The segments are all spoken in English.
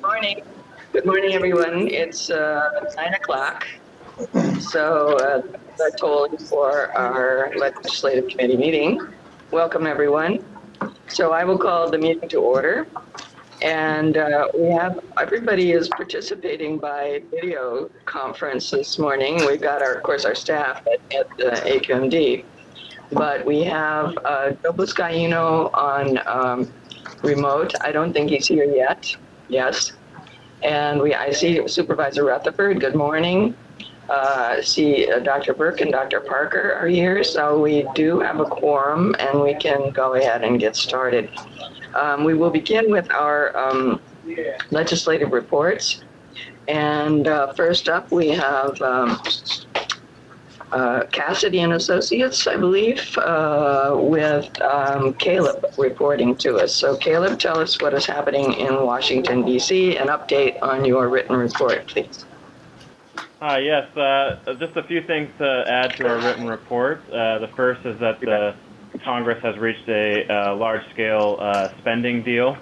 Morning. Good morning, everyone. It's 9 o'clock. So the toll for our legislative committee meeting. Welcome, everyone. So I will call the meeting to order. And we have, everybody is participating by video conference this morning. We've got of course, our staff at AQMD. But we have Joe Buscaino on remote. I don't think he's here yet. Yes. And I see Supervisor Rutherford, good morning. See Dr. Burke and Dr. Parker are here, so we do have a quorum and we can go ahead and get started. We will begin with our legislative reports. And first up, we have Cassidy and Associates, I believe, with Caleb reporting to us. So Caleb, tell us what is happening in Washington, D.C., an update on your written report, please. Yes, just a few things to add to our written report. The first is that the Congress has reached a large-scale spending deal.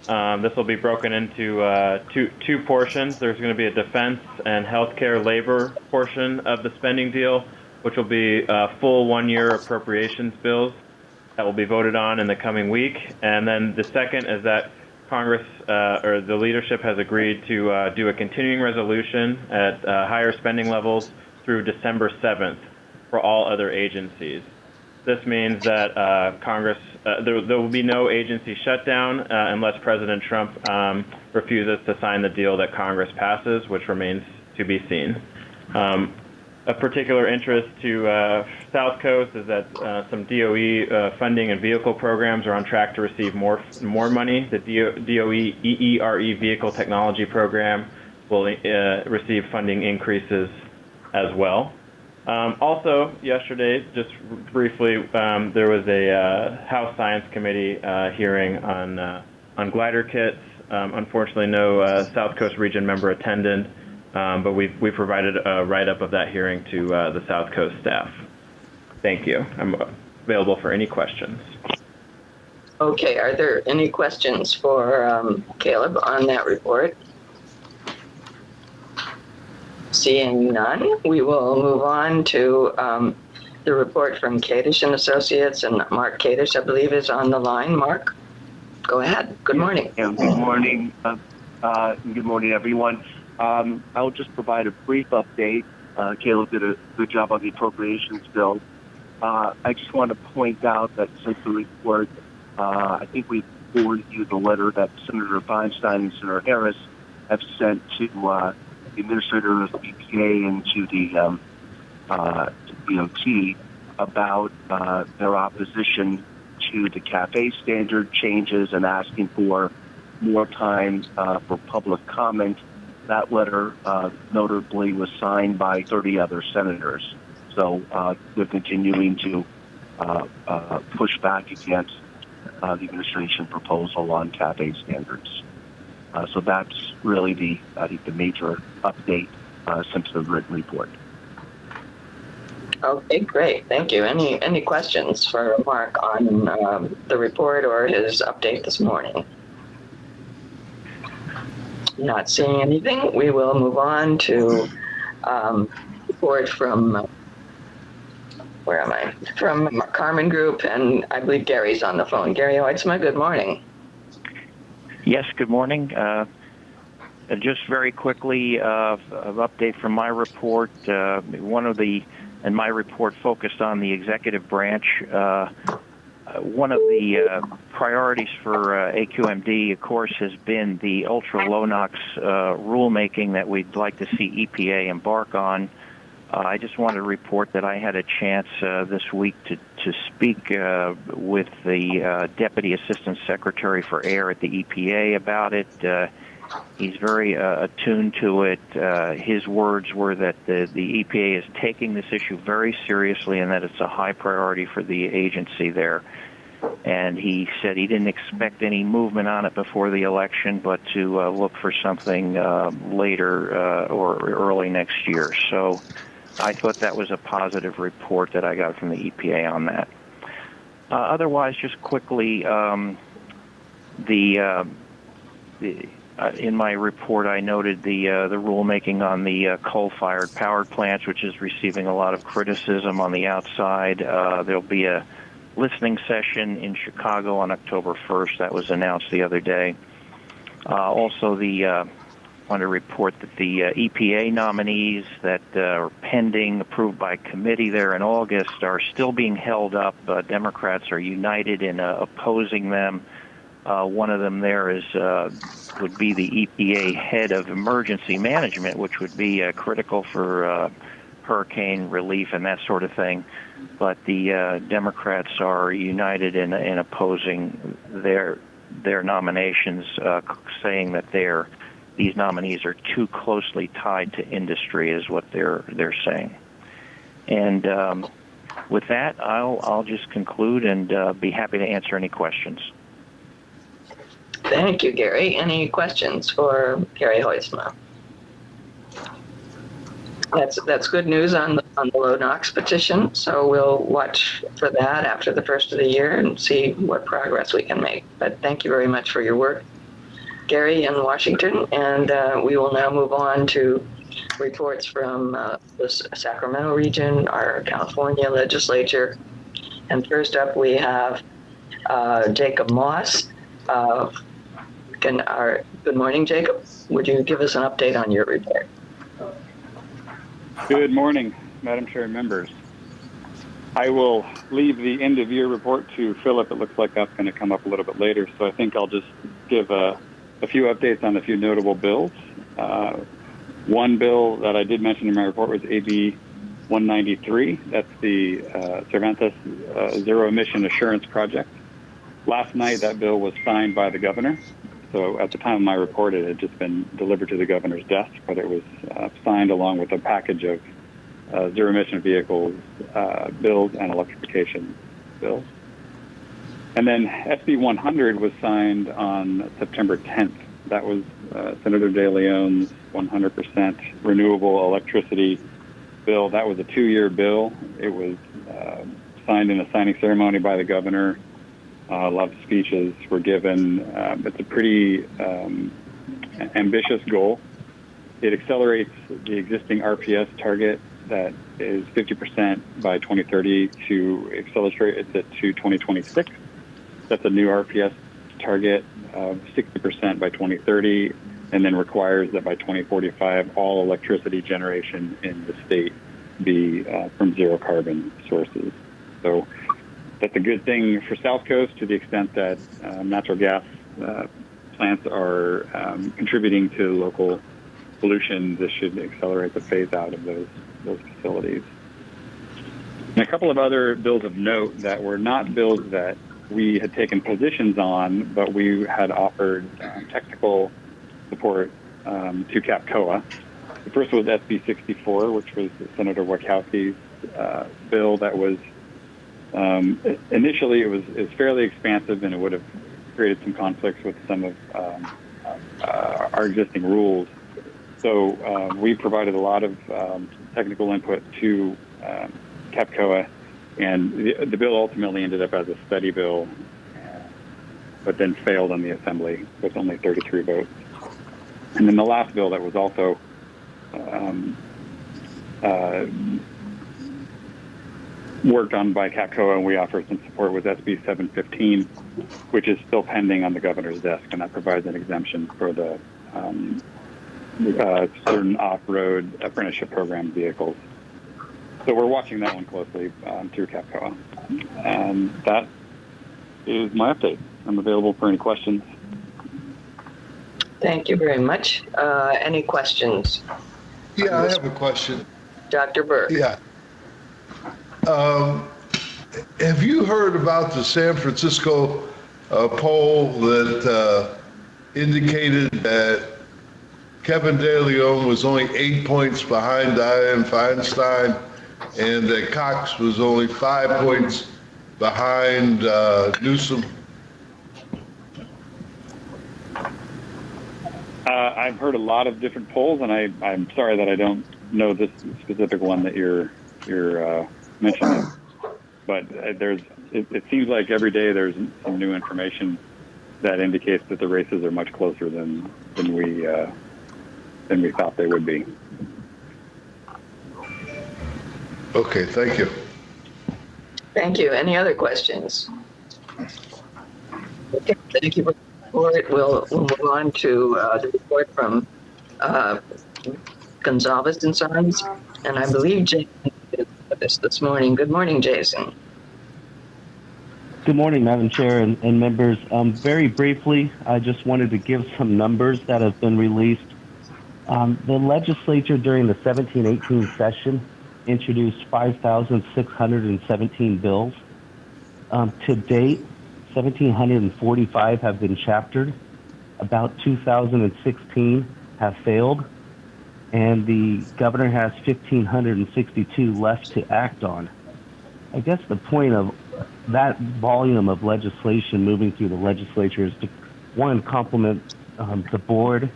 This will be broken into two portions. There's going to be a defense and healthcare labor portion of the spending deal, which will be full one-year appropriations bills that will be voted on in the coming week. And then the second is that Congress or the leadership has agreed to do a continuing resolution at higher spending levels through December 7th for all other agencies. This means that Congress, there will be no agency shutdown unless President Trump refuses to sign the deal that Congress passes, which remains to be seen. Of particular interest to South Coast is that some DOE funding and vehicle programs are on track to receive more money. The DOE EERE Vehicle Technology Program will receive funding increases as well. Also, yesterday, just briefly, there was a House Science Committee hearing on glider kits. Unfortunately, no South Coast Region member attended, but we provided a write-up of that hearing to the South Coast staff. Thank you. I'm available for any questions. Okay, are there any questions for Caleb on that report? Seeing none, we will move on to the report from Kadish and Associates, and Mark Kadish, I believe, is on the line. Mark, go ahead. Good morning. Good morning. Good morning, everyone. I'll just provide a brief update. Caleb did a good job on the appropriations bill. I just want to point out that since the report, I think we forwarded you the letter that Senator Feinstein and Senator Harris have sent to the administrator of the EPA and to the DOT about their opposition to the CAFE standard changes and asking for more time for public comment. That letter notably was signed by 30 other senators. So we're continuing to push back against the administration proposal on CAFE standards. So that's really the major update since the written report. Okay, great. Thank you. Any questions for Mark on the report or his update this morning? Not seeing anything. We will move on to report from, where am I? From Carmen Group, and I believe Gary's on the phone. Gary Oitzma, good morning. Yes, good morning. Just very quickly, an update from my report. And my report focused on the executive branch. One of the priorities for AQMD, of course, has been the ultra-low NOx rulemaking that we'd like to see EPA embark on. I just wanted to report that I had a chance this week to speak with the Deputy Assistant Secretary for Air at the EPA about it. He's very attuned to it. His words were that the EPA is taking this issue very seriously and that it's a high priority for the agency there. And he said he didn't expect any movement on it before the election, but to look for something later or early next year. So I thought that was a positive report that I got from the EPA on that. Otherwise, just quickly, the in my report, I noted the rulemaking on the coal-fired power plants, which is receiving a lot of criticism on the outside. There'll be a listening session in Chicago on October 1st. That was announced the other day. Also, I want to report that the EPA nominees that are pending, approved by committee there in August, are still being held up. Democrats are united in opposing them. One of them there would be the EPA head of emergency management, which would be critical for hurricane relief and that sort of thing. But the Democrats are united in opposing their nominations, saying that these nominees are too closely tied to industry, is what they're saying. And with that, I'll just conclude and be happy to answer any questions. Thank you, Gary. Any questions for Gary Huisma? That's good news on the low NOx petition. So we'll watch for that after the first of the year and see what progress we can make. But thank you very much for your work, Gary, in Washington. And we will now move on to reports from the Sacramento region, our California legislature. And first up, we have Jacob Moss. Good morning, Jacob. Would you give us an update on your report? Good morning, Madam Chair and members. I will leave the end-of-year report to Philip. It looks like that's going to come up a little bit later, so I think I'll just give a few updates on a few notable bills. One bill that I did mention in my report was AB 193. That's the Cervantes Zero Emission Assurance Project. Last night, that bill was signed by the governor. So at the time of my report, it had just been delivered to the governor's desk, but it was signed along with a package of zero-emission vehicles bills and electrification bills. And then SB 100 was signed on September 10th. That was Senator De Leon's 100% renewable electricity bill. That was a 2-year bill. It was signed in a signing ceremony by the governor. A lot of speeches were given. It's a pretty ambitious goal. It accelerates the existing RPS target that is 50% by 2030 to accelerate it to 2026. That's a new RPS target of 60% by 2030, and then requires that by 2045, all electricity generation in the state be from zero carbon sources. So that's a good thing for South Coast to the extent that natural gas plants are contributing to local pollution. This should accelerate the phase out of those facilities. And a couple of other bills of note that were not bills that we had taken positions on, but we had offered technical support to CAPCOA. The first was SB 64, which was Senator Wachowski's bill that was initially it was fairly expansive, and it would have created some conflicts with some of our existing rules. So we provided a lot of technical input to CAPCOA, and the bill ultimately ended up as a study bill, but then failed on the Assembly with only 33 votes. And then the last bill that was also worked on by CAPCOA, and we offered some support, with SB 715, which is still pending on the governor's desk, and that provides an exemption for the certain off-road apprenticeship program vehicles. So we're watching that one closely through CAPCOA. And that is my update. I'm available for any questions. Thank you very much. Any questions? Yeah, I have a question. Dr. Burke. Yeah. Have you heard about the San Francisco poll that indicated that Kevin De Leon was only 8 points behind Dianne Feinstein, and that Cox was only 5 points behind Newsom? I've heard a lot of different polls, and I'm sorry that I don't know this specific one that you're mentioning. But it seems like every day there's some new information that indicates that the races are much closer than we thought they would be. Okay, thank you. Thank you. Any other questions? Okay, thank you for the report. We'll move on to the report from Gonzalez and Sons, and I believe Jason is with us this morning. Good morning, Jason. Good morning, Madam Chair and members. Very briefly, I just wanted to give some numbers that have been released. The legislature during the 17-18 session introduced 5,617 bills. To date, 1,745 have been chaptered. About 2,016 have failed. And the governor has 1,562 left to act on. I guess the point of that volume of legislation moving through the legislature is to, one, compliment the board,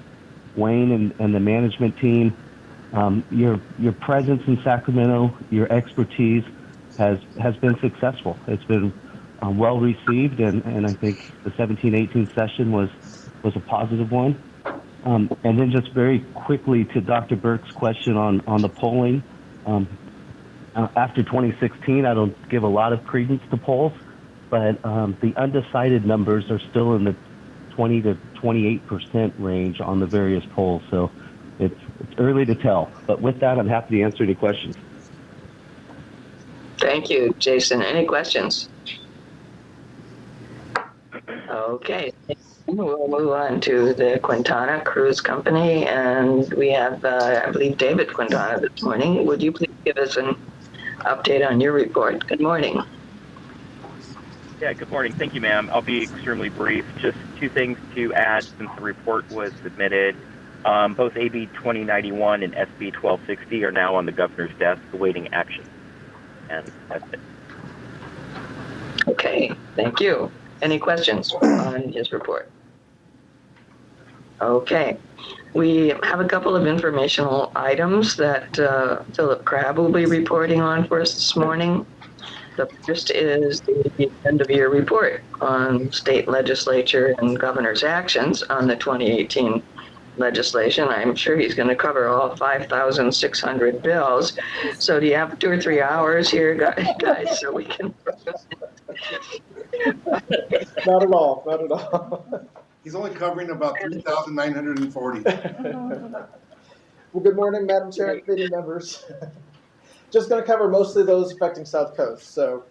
Wayne and the management team. Your presence in Sacramento, your expertise has been successful. It's been well received, and I think the 17-18 session was a positive one. And then just very quickly to Dr. Burke's question on the polling. After 2016, I don't give a lot of credence to polls, but the undecided numbers are still in the 20 to 28% range on the various polls. So it's early to tell. But with that, I'm happy to answer any questions. Thank you, Jason. Any questions? Okay. We'll move on to the Quintana Cruise Company, and we have, I believe, David Quintana this morning. Would you please give us an update on your report? Good morning. Yeah, good morning. Thank you, ma'am. I'll be extremely brief. Just two things to add since the report was submitted. Both AB 2091 and SB 1260 are now on the governor's desk awaiting action. And that's it. Okay, thank you. Any questions on his report? Okay. We have a couple of informational items that Philip Crabb will be reporting on for us this morning. The first is the end-of-year report on state legislature and governor's actions on the 2018 legislation. I'm sure he's going to cover all 5,600 bills. So do you have 2 or 3 hours here, guys, so we can... Not at all, not at all. He's only covering about 3,940. Well, good morning, Madam Chair and committee members. Just going to cover mostly those affecting South Coast. So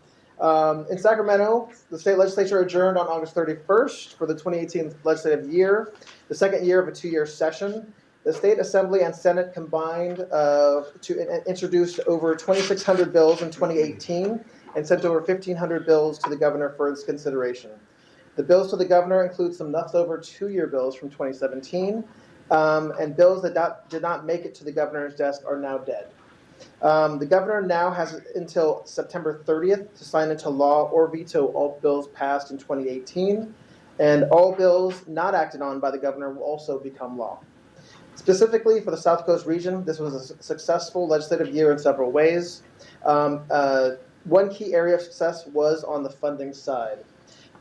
in Sacramento, the state legislature adjourned on August 31st for the 2018 legislative year, the second year of a 2-year session. The state assembly and Senate combined to introduce over 2,600 bills in 2018 and sent over 1,500 bills to the governor for its consideration. The bills to the governor include some leftover 2-year bills from 2017, and bills that did not make it to the governor's desk are now dead. The governor now has until September 30th to sign into law or veto all bills passed in 2018, and all bills not acted on by the governor will also become law. Specifically for the South Coast region, this was a successful legislative year in several ways. One key area of success was on the funding side.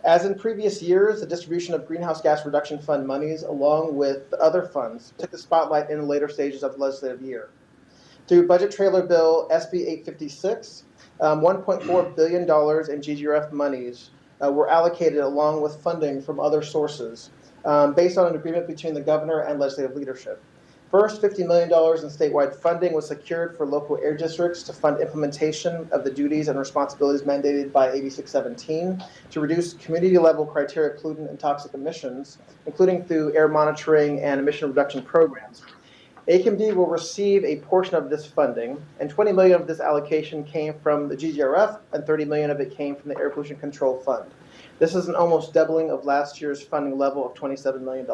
As in previous years, the distribution of Greenhouse Gas Reduction Fund monies, along with other funds, took the spotlight in the later stages of the legislative year. Through Budget Trailer Bill SB 856, $1.4 billion in GGRF monies were allocated along with funding from other sources based on an agreement between the governor and legislative leadership. First, $50 million in statewide funding was secured for local air districts to fund implementation of the duties and responsibilities mandated by AB 617 to reduce community-level criteria pollutant and toxic emissions, including through air monitoring and emission reduction programs. SCAQMD will receive a portion of this funding, and $20 million of this allocation came from the GGRF, and $30 million of it came from the Air Pollution Control Fund. This is an almost doubling of last year's funding level of $27 million.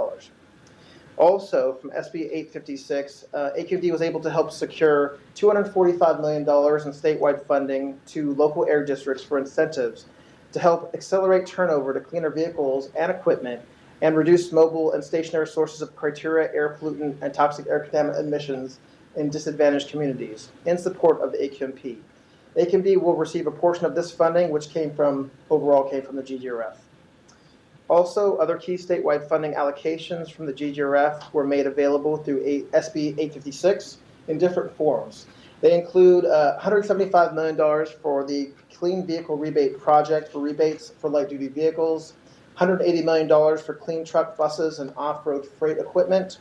Also, from SB 856, SCAQMD was able to help secure $245 million in statewide funding to local air districts for incentives to help accelerate turnover to cleaner vehicles and equipment and reduce mobile and stationary sources of criteria, air pollutant, and toxic air contaminant emissions in disadvantaged communities in support of the AQMP. AQMD will receive a portion of this funding, which overall came from the GGRF. Also, other key statewide funding allocations from the GGRF were made available through SB 856 in different forms. They include $175 million for the Clean Vehicle Rebate Project for rebates for light-duty vehicles, $180 million for clean truck buses and off-road freight equipment,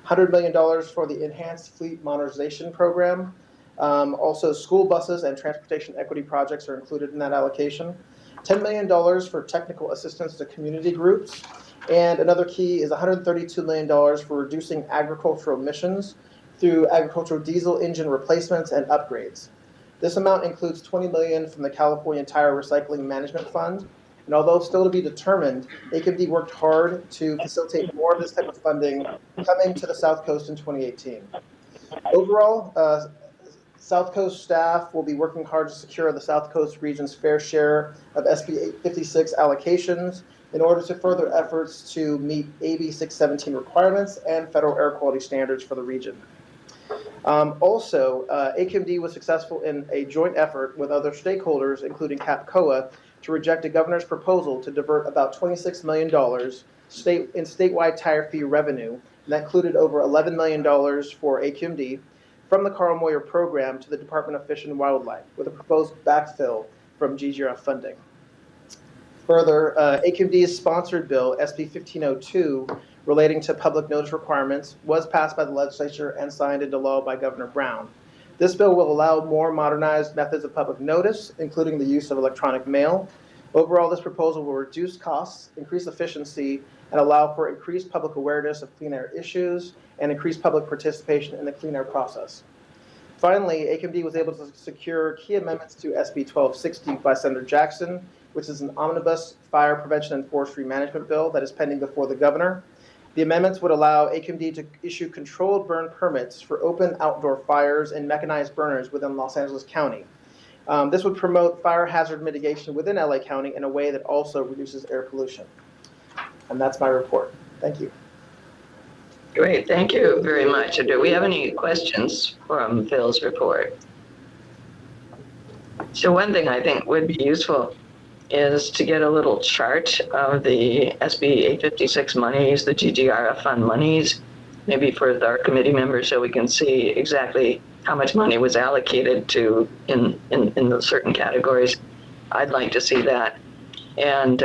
$100 million for the Enhanced Fleet Modernization Program. Also, school buses and transportation equity projects are included in that allocation. $10 million for technical assistance to community groups. And another key is $132 million for reducing agricultural emissions through agricultural diesel engine replacements and upgrades. This amount includes $20 million from the California Tire Recycling Management Fund. And although still to be determined, AQMD worked hard to facilitate more of this type of funding coming to the South Coast in 2018. Overall, South Coast staff will be working hard to secure the South Coast region's fair share of SB 856 allocations in order to further efforts to meet AB 617 requirements and federal air quality standards for the region. AQMD was successful in a joint effort with other stakeholders, including CAPCOA, to reject a governor's proposal to divert about $26 million in statewide tire fee revenue, and that included over $11 million for AQMD, from the Carl Moyer program to the Department of Fish and Wildlife, with a proposed backfill from GGRF funding. Further, AQMD's sponsored bill, SB 1502, relating to public notice requirements, was passed by the legislature and signed into law by Governor Brown. This bill will allow more modernized methods of public notice, including the use of electronic mail. Overall, this proposal will reduce costs, increase efficiency, and allow for increased public awareness of clean air issues and increased public participation in the clean air process. Finally, AQMD was able to secure key amendments to SB 1260 by Senator Jackson, which is an omnibus fire prevention and forestry management bill that is pending before the governor. The amendments would allow AQMD to issue controlled burn permits for open outdoor fires and mechanized burners within Los Angeles County. This would promote fire hazard mitigation within LA County in a way that also reduces air pollution. And that's my report. Thank you. Great, thank you very much. Do we have any questions from Phil's report? So one thing I think would be useful is to get a little chart of the SB 856 monies, the GGRF fund monies, maybe for our committee members, so we can see exactly how much money was allocated to in the certain categories. I'd like to see that. And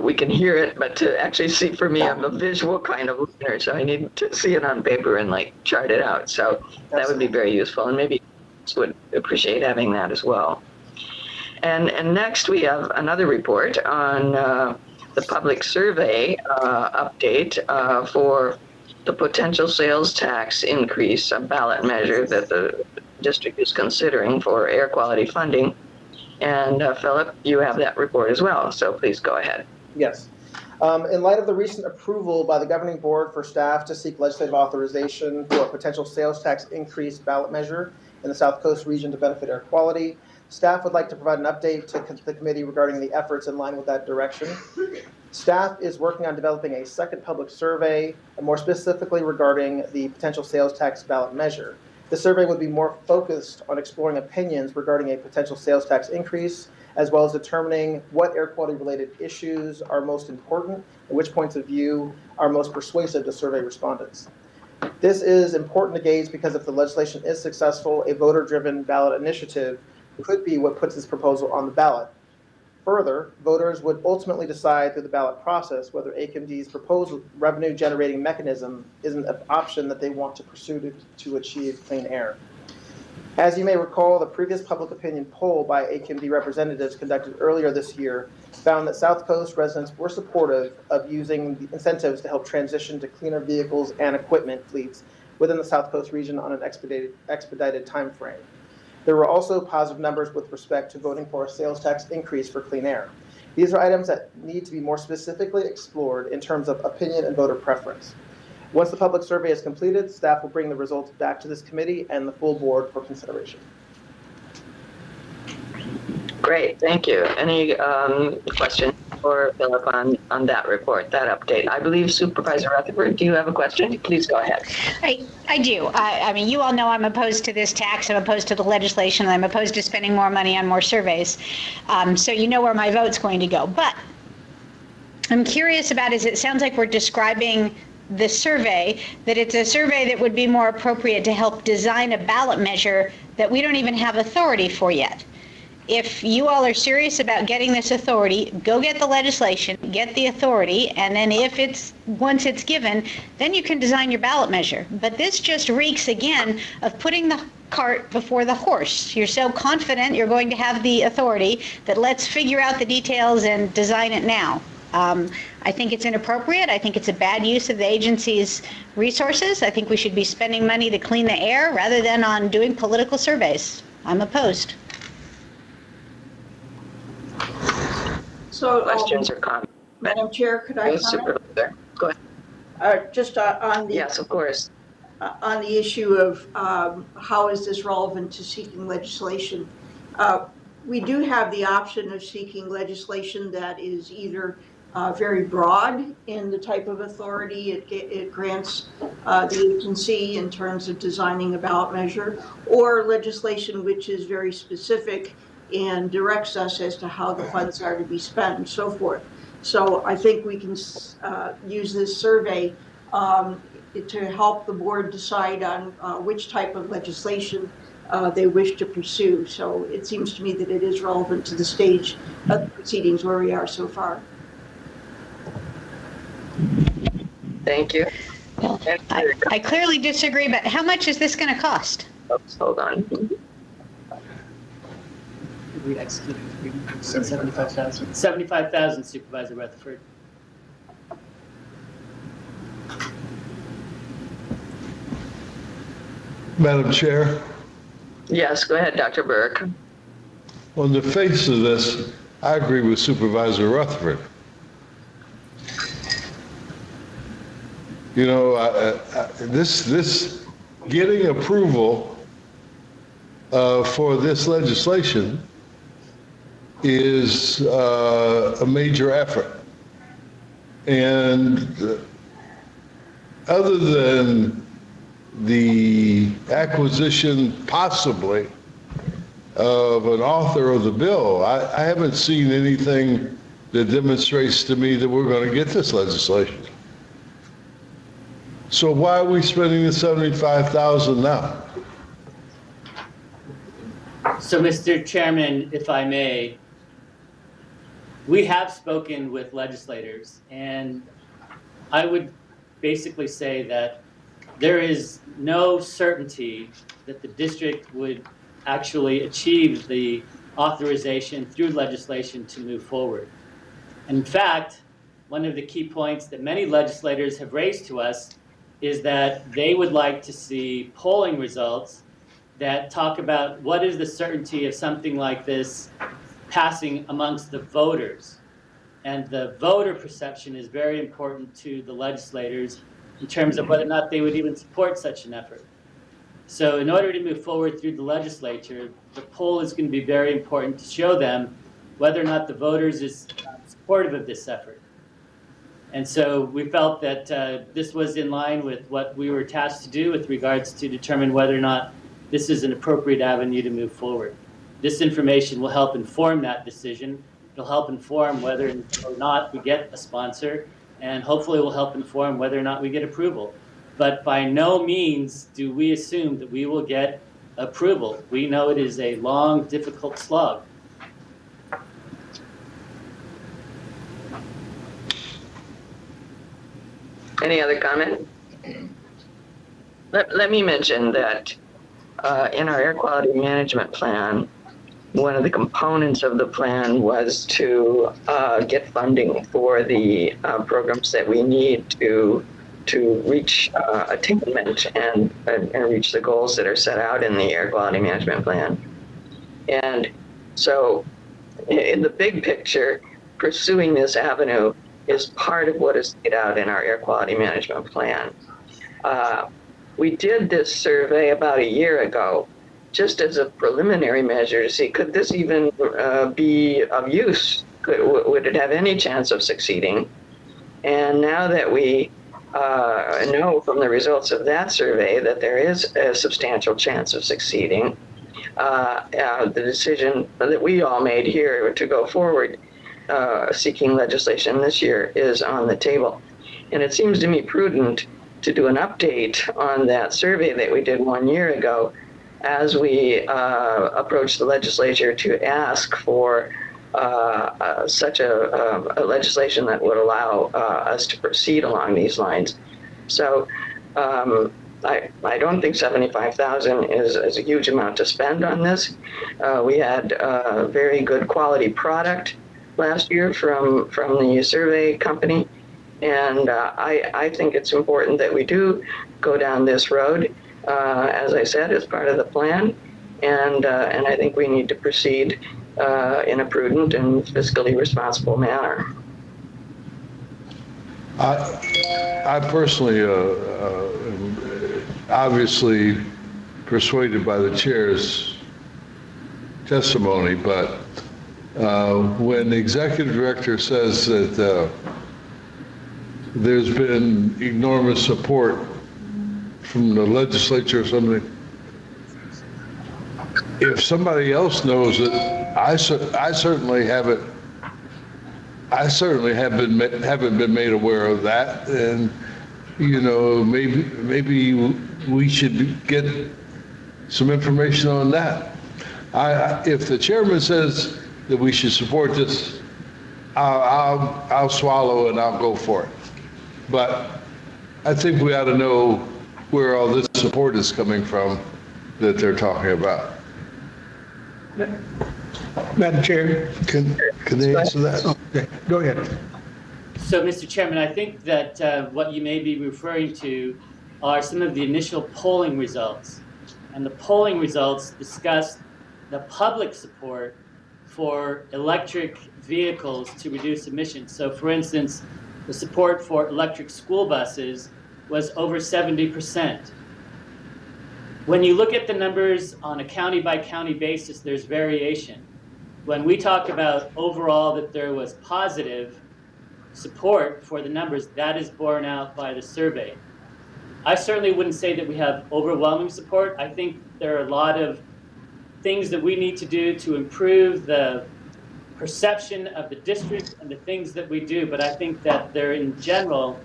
we can hear it, but to actually see, for me, I'm a visual kind of learner, so I need to see it on paper and like chart it out. So that would be very useful, and maybe would appreciate having that as well. And next we have another report on the public survey update for the potential sales tax increase, a ballot measure that the district is considering for air quality funding. And Philip, you have that report as well, so please go ahead. Yes. In light of the recent approval by the governing board for staff to seek legislative authorization for a potential sales tax increase ballot measure in the South Coast region to benefit air quality, staff would like to provide an update to the committee regarding the efforts in line with that direction. Staff is working on developing a second public survey, and more specifically regarding the potential sales tax ballot measure. The survey would be more focused on exploring opinions regarding a potential sales tax increase, as well as determining what air quality related issues are most important and which points of view are most persuasive to survey respondents. This is important to gauge because if the legislation is successful, a voter-driven ballot initiative could be what puts this proposal on the ballot. Further, voters would ultimately decide through the ballot process whether AQMD's proposed revenue-generating mechanism is an option that they want to pursue to achieve clean air. As you may recall, the previous public opinion poll by AQMD representatives conducted earlier this year found that South Coast residents were supportive of using the incentives to help transition to cleaner vehicles and equipment fleets within the South Coast region on an expedited time frame. There were also positive numbers with respect to voting for a sales tax increase for clean air. These are items that need to be more specifically explored in terms of opinion and voter preference. Once the public survey is completed, staff will bring the results back to this committee and the full board for consideration. Great, thank you. Any questions for Philip on that report, that update? I believe Supervisor Rutherford, do you have a question? Please go ahead. I do. I mean, you all know I'm opposed to this tax. I'm opposed to the legislation. I'm opposed to spending more money on more surveys. So you know where my vote's going to go. But I'm curious about is it sounds like we're describing the survey, that it's a survey that would be more appropriate to help design a ballot measure that we don't even have authority for yet. If you all are serious about getting this authority, go get the legislation, get the authority, and then once it's given, then you can design your ballot measure. But this just reeks again of putting the cart before the horse. You're so confident you're going to have the authority that let's figure out the details and design it now. I think it's inappropriate. I think it's a bad use of the agency's resources. I think we should be spending money to clean the air rather than on doing political surveys. I'm opposed. So, Questions or comments? Madam Chair, could I comment? Supervisor, go ahead. Just on the Yes, of course. on the issue of how is this relevant to seeking legislation? We do have the option of seeking legislation that is either very broad in the type of authority it grants the agency in terms of designing a ballot measure, or legislation which is very specific and directs us as to how the funds are to be spent and so forth. So I think we can use this survey to help the board decide on which type of legislation they wish to pursue. So it seems to me that it is relevant to the stage of the proceedings where we are so far. Thank you. Well, I clearly disagree, but how much is this going to cost? Oops, hold on. We executed 75,000. 75,000, Supervisor Rutherford. Madam Chair, Yes, go ahead, Dr. Burke. on the face of this, I agree with Supervisor Rutherford. You know, this getting approval for this legislation is a major effort. And other than the acquisition, possibly, of an author of the bill, I haven't seen anything that demonstrates to me that we're going to get this legislation. So why are we spending the $75,000 now? So, Mr. Chairman, if I may, we have spoken with legislators, and I would basically say that there is no certainty that the district would actually achieve the authorization through legislation to move forward. In fact, one of the key points that many legislators have raised to us is that they would like to see polling results that talk about what is the certainty of something like this passing amongst the voters. And the voter perception is very important to the legislators in terms of whether or not they would even support such an effort. So in order to move forward through the legislature, the poll is going to be very important to show them whether or not the voters is supportive of this effort. And so we felt that this was in line with what we were tasked to do with regards to determine whether or not this is an appropriate avenue to move forward. This information will help inform that decision. It'll help inform whether or not we get a sponsor, and hopefully it will help inform whether or not we get approval. But by no means do we assume that we will get approval. We know it is a long, difficult slog. Any other comment? Let me mention that in our air quality management plan, one of the components of the plan was to get funding for the programs that we need to reach attainment and reach the goals that are set out in the air quality management plan. And so in the big picture, pursuing this avenue is part of what is laid out in our air quality management plan. We did this survey about a year ago, just as a preliminary measure to see, could this even be of use? Would it have any chance of succeeding? And now that we know from the results of that survey that there is a substantial chance of succeeding, the decision that we all made here to go forward seeking legislation this year is on the table. And it seems to me prudent to do an update on that survey that we did 1 year ago as we approach the legislature to ask for such a legislation that would allow us to proceed along these lines. So I don't think 75,000 is a huge amount to spend on this. We had a very good quality product last year from the survey company. And I think it's important that we do go down this road, as I said, as part of the plan. And I think we need to proceed in a prudent and fiscally responsible manner. I personally am obviously persuaded by the chair's testimony, but when the executive director says that there's been enormous support from the legislature or something, if somebody else knows it, I certainly haven't. I certainly haven't been made aware of that, and maybe we should get some information on that. If the chairman says that we should support this, I'll swallow and I'll go for it. But I think we ought to know where all this support is coming from that they're talking about. Madam Chair, can they answer that? Okay, go ahead. So, Mr. Chairman, I think that what you may be referring to are some of the initial polling results. And the polling results discussed the public support for electric vehicles to reduce emissions. So, for instance, the support for electric school buses was over 70%. When you look at the numbers on a county-by-county basis, there's variation. When we talk about overall that there was positive support for the numbers, that is borne out by the survey. I certainly wouldn't say that we have overwhelming support. I think there are a lot of things that we need to do to improve the perception of the district and the things that we do, but I think that there in general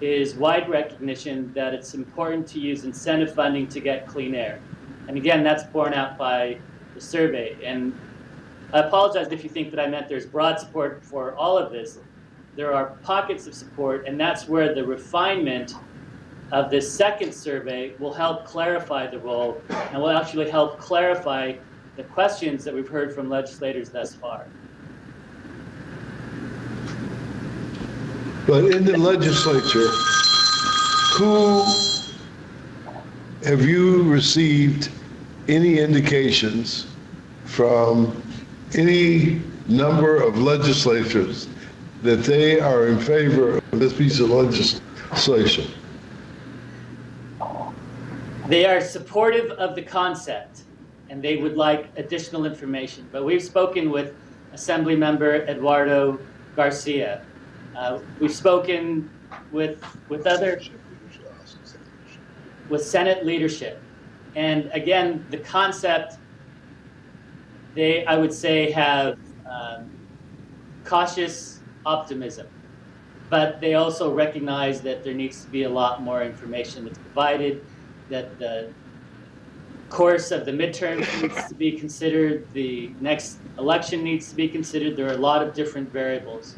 is wide recognition that it's important to use incentive funding to get clean air. And again, that's borne out by the survey. And I apologize if you think that I meant there's broad support for all of this. There are pockets of support, and that's where the refinement of this second survey will help clarify the role and will actually help clarify the questions that we've heard from legislators thus far. But in the legislature, have you received any indications from any number of legislators that they are in favor of this piece of legislation? They are supportive of the concept, and they would like additional information. But we've spoken with Assembly Member Eduardo Garcia. We've spoken with Senate leadership. And again, the concept, I would say, have cautious optimism. But they also recognize that there needs to be a lot more information that's provided, that the course of the midterms needs to be considered, the next election needs to be considered. There are a lot of different variables.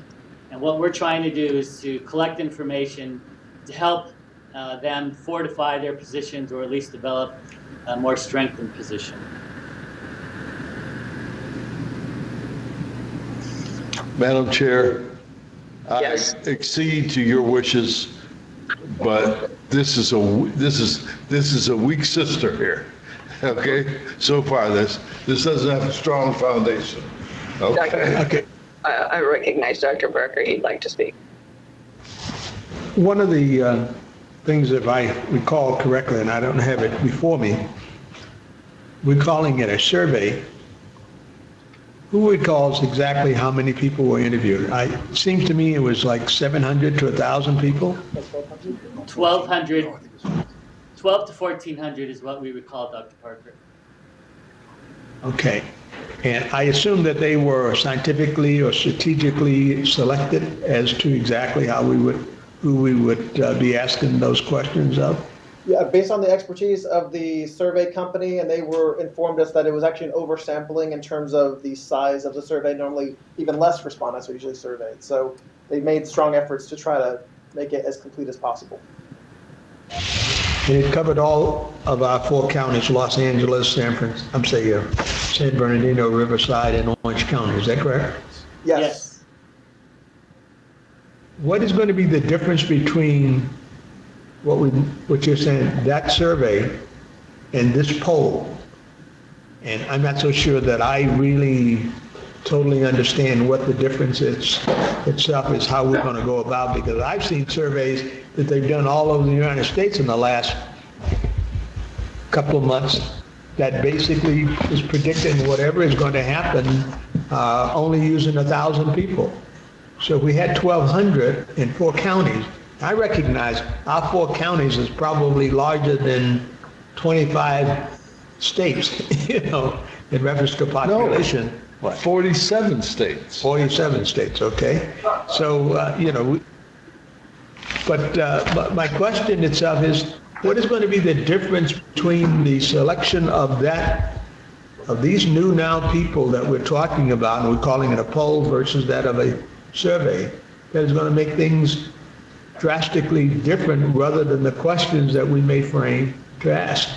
And what we're trying to do is to collect information to help them fortify their positions, or at least develop a more strengthened position. Madam Chair, Yes. I accede to your wishes, but this is a weak sister here. Okay, so far this doesn't have a strong foundation. Okay. I recognize Dr. Barker. He'd like to speak. One of the things, if I recall correctly, and I don't have it before me, we're calling it a survey. Who recalls exactly how many people were interviewed? It seems to me it was like 700 to 1,000 people. 1,200, 12 to 1,400 is what we recall, Dr. Parker. Okay. And I assume that they were scientifically or strategically selected as to exactly who we would be asking those questions of? Yeah, based on the expertise of the survey company, and they were informed us that it was actually an oversampling in terms of the size of the survey. Normally, even less respondents are usually surveyed. So they made strong efforts to try to make it as complete as possible. And it covered all of our 4 counties, Los Angeles, San Bernardino, Riverside, and Orange County. Is that correct? Yes. What is going to be the difference between what you're saying, that survey and this poll? And I'm not so sure that I really totally understand what the difference is itself is, how we're going to go about, because I've seen surveys that they've done all over the United States in the last couple of months that basically is predicting whatever is going to happen, only using 1,000 people. So if we had 1,200 in 4 counties, I recognize our 4 counties is probably larger than 25 states, in reference to population. No, what? 47 states. 47 states, okay. So, but my question itself is, what is going to be the difference between the selection of these new now people that we're talking about, and we're calling it a poll, versus that of a survey, that is going to make things drastically different rather than the questions that we may frame to ask?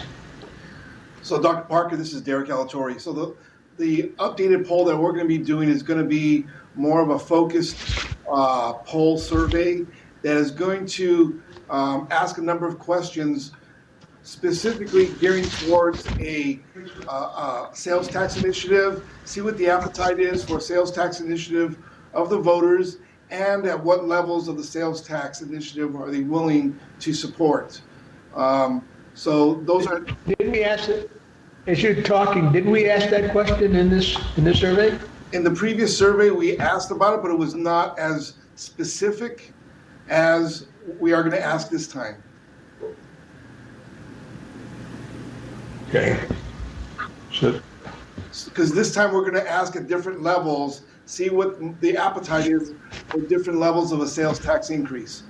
So Dr. Parker, this is Derek Alatorre. So the updated poll that we're going to be doing is going to be more of a focused poll survey that is going to ask a number of questions specifically gearing towards a sales tax initiative, see what the appetite is for a sales tax initiative of the voters, and at what levels of the sales tax initiative are they willing to support. So those are... Didn't we ask it, as you're talking, didn't we ask that question in this survey? In the previous survey, we asked about it, but it was not as specific as we are going to ask this time. Okay. So, because this time we're going to ask at different levels, see what the appetite is for different levels of a sales tax increase.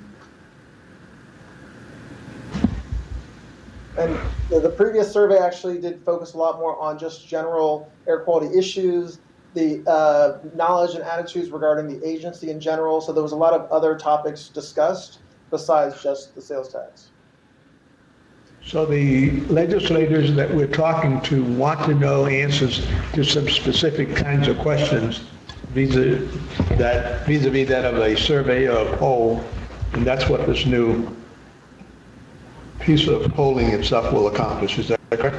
And the previous survey actually did focus a lot more on just general air quality issues, the knowledge and attitudes regarding the agency in general. So there was a lot of other topics discussed besides just the sales tax. So the legislators that we're talking to want to know answers to some specific kinds of questions vis-a-vis that of a survey or a poll, and that's what this new piece of polling itself will accomplish. Is that correct?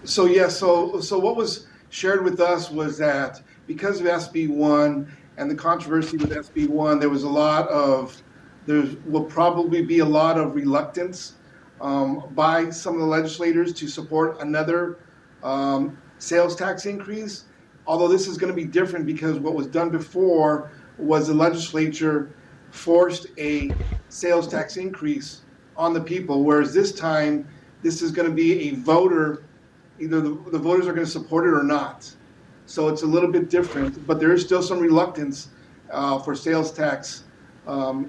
So yes, so what was shared with us was that because of SB1 and the controversy with SB1, there will probably be a lot of reluctance by some of the legislators to support another sales tax increase. Although this is going to be different because what was done before was the legislature forced a sales tax increase on the people, whereas this time, this is going to be a voter, either the voters are going to support it or not. So it's a little bit different, but there is still some reluctance for sales tax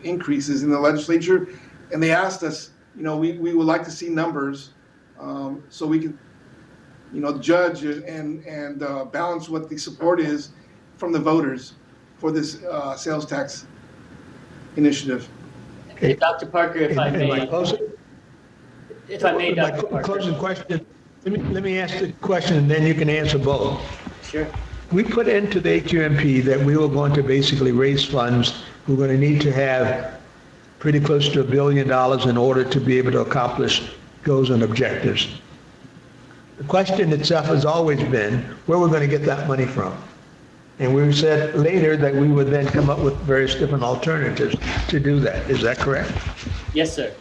increases in the legislature. And they asked us, we would like to see numbers so we can, judge and balance what the support is from the voters for this sales tax initiative. Okay, Dr. Parker, if I may. My closing question, let me ask the question and then you can answer both. Sure. We put into the HUMP that we were going to basically raise funds. We're going to need to have pretty close to $1 billion in order to be able to accomplish goals and objectives. The question itself has always been where we're going to get that money from. And we said later that we would then come up with various different alternatives to do that. Is that correct? Yes, sir.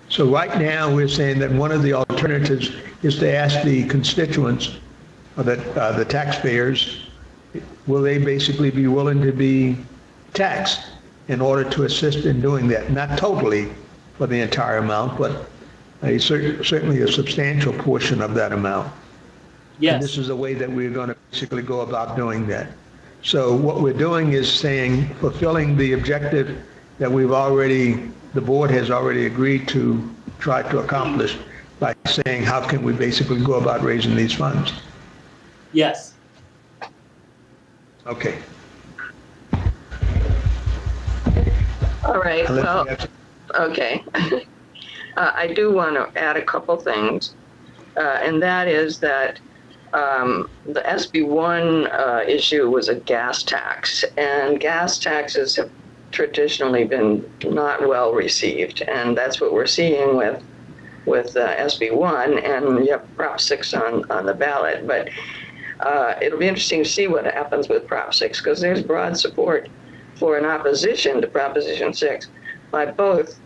So right now we're saying that one of the alternatives is to ask the constituents, or the taxpayers, will they basically be willing to be taxed in order to assist in doing that? Not totally for the entire amount, but certainly a substantial portion of that amount. And this is the way that we're going to basically go about doing that. So what we're doing is saying, fulfilling the objective that the board has already agreed to try to accomplish by saying, how can we basically go about raising these funds? Yes. Okay. All right, well, okay. I do want to add a couple things, and that is that the SB1 issue was a gas tax, and gas taxes have traditionally been not well received, and that's what we're seeing with SB1, and you have Prop 6 on the ballot. But it'll be interesting to see what happens with Prop 6, because there's broad support for an opposition to Proposition 6 by both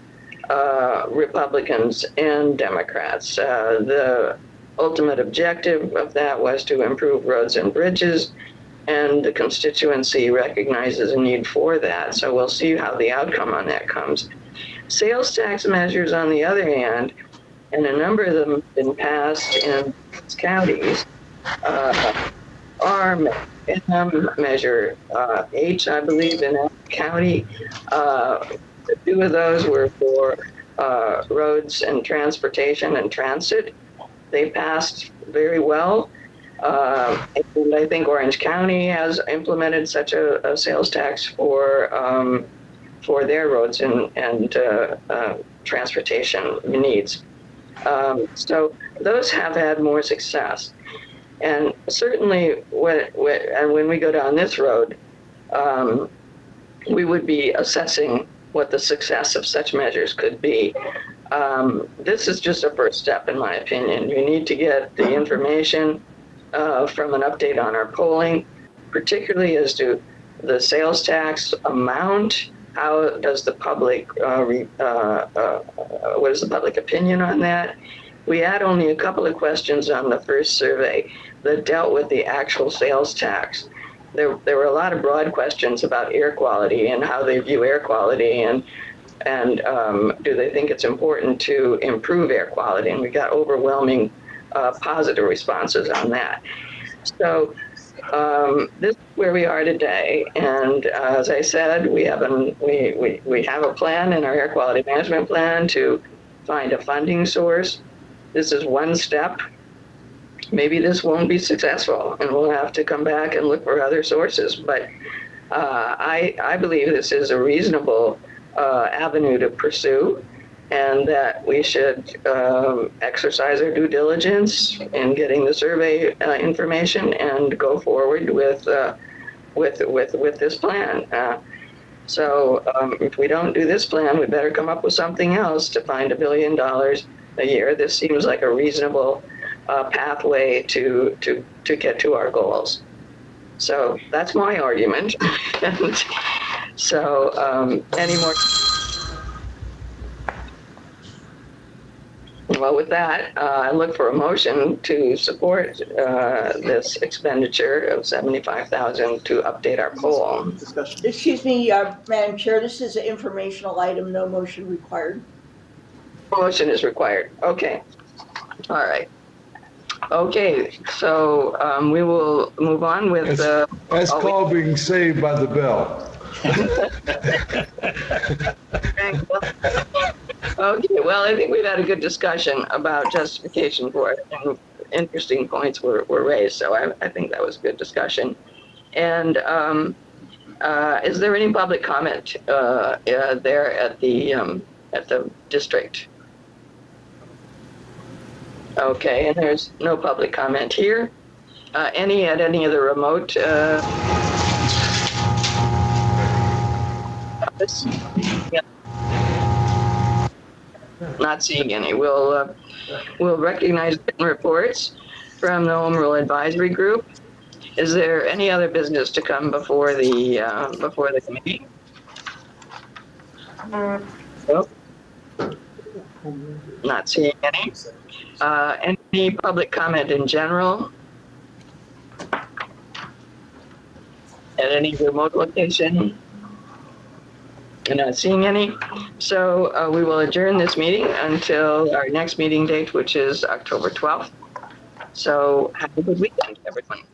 Republicans and Democrats. The ultimate objective of that was to improve roads and bridges, and the constituency recognizes a need for that. So we'll see how the outcome on that comes. Sales tax measures, on the other hand, and a number of them have been passed in counties, are measure H, I believe, in Allen County. Two of those were for roads and transportation and transit. They passed very well. And I think Orange County has implemented such a sales tax for their roads and transportation needs. So those have had more success. And certainly when we go down this road, we would be assessing what the success of such measures could be. This is just a first step, in my opinion. We need to get the information from an update on our polling, particularly as to the sales tax amount. How does the public, what is the public opinion on that? We had only a couple of questions on the first survey that dealt with the actual sales tax. There were a lot of broad questions about air quality and how they view air quality, and do they think it's important to improve air quality? And we got overwhelming positive responses on that. So this is where we are today, and as I said, we have a plan in our air quality management plan to find a funding source. This is one step. Maybe this won't be successful, and we'll have to come back and look for other sources. But I believe this is a reasonable avenue to pursue, and that we should exercise our due diligence in getting the survey information and go forward with this plan. So if we don't do this plan, we better come up with something else to find $1 billion a year. This seems like a reasonable pathway to get to our goals. So that's my argument. And so any more? Well, with that, I look for a motion to support this expenditure of $75,000 to update our poll. Discussion. Excuse me, Madam Chair, this is an informational item, no motion required. Motion is required. Okay. All right. Okay, so we will move on with the... That's called being saved by the bell. Okay, well, I think we've had a good discussion about justification for it, and interesting points were raised, so I think that was a good discussion. And is there any public comment there at the district? Okay, and there's no public comment here. Any at any of the remote office? Yeah. Not seeing any. We'll recognize written reports from the Home Rule Advisory Group. Is there any other business to come before the committee? Nope. Not seeing any. Any public comment in general? At any remote location? I'm not seeing any. So we will adjourn this meeting until our next meeting date, which is October 12th. So have a good weekend, everyone.